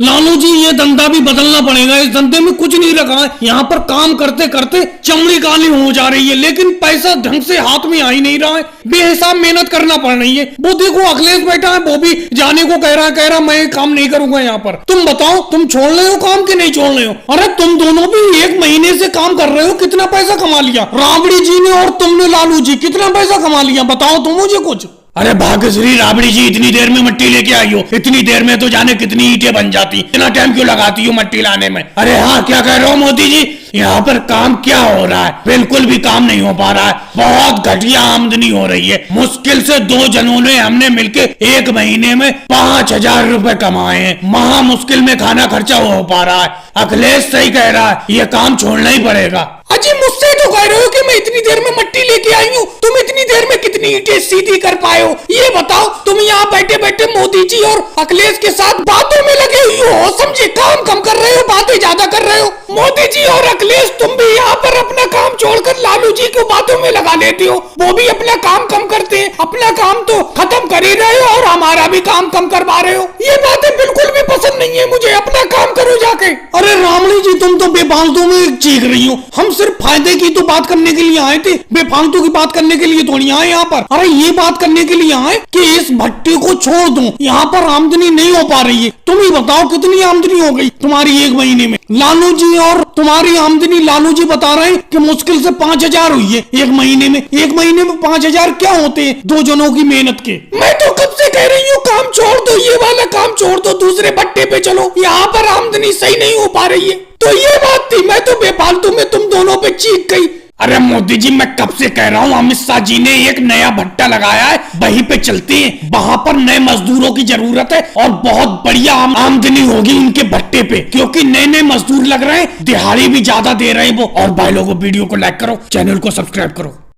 लालू जी ये धंधा भी बदलना पड़ेगा। इस धंधे में कुछ नहीं रखा है। यहाँ पर काम करते करते चमड़ी काली हो जा रही है, लेकिन पैसा ढंग से हाथ में आ ही नहीं रहा है। बेहिसाब मेहनत करना पड़ रही है। वो देखो अखिलेश बैठा है, वो भी जाने को कह रहा मैं काम नहीं करूंगा यहाँ पर। तुम बताओ, तुम छोड़ रहे हो काम कि नहीं छोड़ रहे हो? अरे तुम दोनों भी 1 महीने से काम कर रहे हो, कितना पैसा कमा लिया? राबड़ी जी ने और तुमने लालू जी कितना पैसा कमा लिया? बताओ तुम मुझे कुछ। अरे भाग्यश्री, राबड़ी जी इतनी देर में मट्टी लेके आई हो? इतनी देर में तो जाने कितनी ईंटें बन जाती। इतना टाइम क्यों लगाती हो मट्टी लाने में? अरे हाँ, क्या कह रहे हो मोदी जी? यहाँ पर काम क्या हो रहा है? बिल्कुल भी काम नहीं हो पा रहा है। बहुत घटिया आमदनी हो रही है। मुश्किल से 2 जनों ने हमने मिलके 1 महीने में 5,000 रुपए कमाए हैं। महा मुश्किल में खाना खर्चा हो पा रहा है। अखिलेश सही कह रहा है, ये काम छोड़ना ही पड़ेगा। अजी मुझसे तो कह रहे हो कि मैं इतनी देर में मट्टी लेके आई हूँ, तुम इतनी देर में कितनी ईंटें सीधी कर पाए हो? ये बताओ। तुम यहाँ बैठे बैठे मोदी जी और अखिलेश के साथ बातों में लगे हुए हो, समझे? काम कम कर रहे हो, बातें ज्यादा कर रहे हो। मोदी जी और अखिलेश, तुम भी यहाँ पर अपना काम छोड़कर लालू जी को बातों में लगा लेते हो। वो भी अपना काम कम करते हैं। अपना काम तो खत्म कर ही रहे हो और हमारा भी काम कम करवा रहे हो। ये बातें बिल्कुल भी पसंद नहीं है मुझे। अपना काम करो जाके। अरे रामणी जी, तुम तो बेफालतू में चीख रही हो। हम सिर्फ फायदे की तो बात करने के लिए आए थे, बेफालतू की बात करने के लिए थोड़ी आए यहाँ पर। अरे ये बात करने के लिए आए कि इस भट्टी को छोड़ दूं, यहाँ पर आमदनी नहीं हो पा रही है। तुम ही बताओ कितनी आमदनी हो गई तुम्हारी 1 महीने में? लालू जी और तुम्हारी आमदनी, लालू जी बता रहे हैं कि मुश्किल से 5,000 हुई है 1 महीने में। 1 महीने में 5,000 क्या होते हैं 2 जनों की मेहनत के? मैं तो कब से कह रही हूँ काम छोड़ दो, ये वाला काम छोड़ दो, दूसरे भट्टे पे चलो। यहाँ पर आमदनी सही नहीं हो पा रही है। तो ये बात थी, मैं तो बेफालतू में तुम दोनों पे चीख गई। अरे मोदी जी, मैं कब से कह रहा हूँ, अमित शाह जी ने एक नया भट्टा लगाया है, वहीं पे चलते हैं। वहां पर नए मजदूरों की जरूरत है और बहुत बढ़िया आमदनी होगी इनके भट्टे पे, क्योंकि नए मजदूर लग रहे हैं, दिहाड़ी भी ज्यादा दे रहे हैं वो। और भाई लोगों, वीडियो को लाइक करो, चैनल को सब्सक्राइब करो।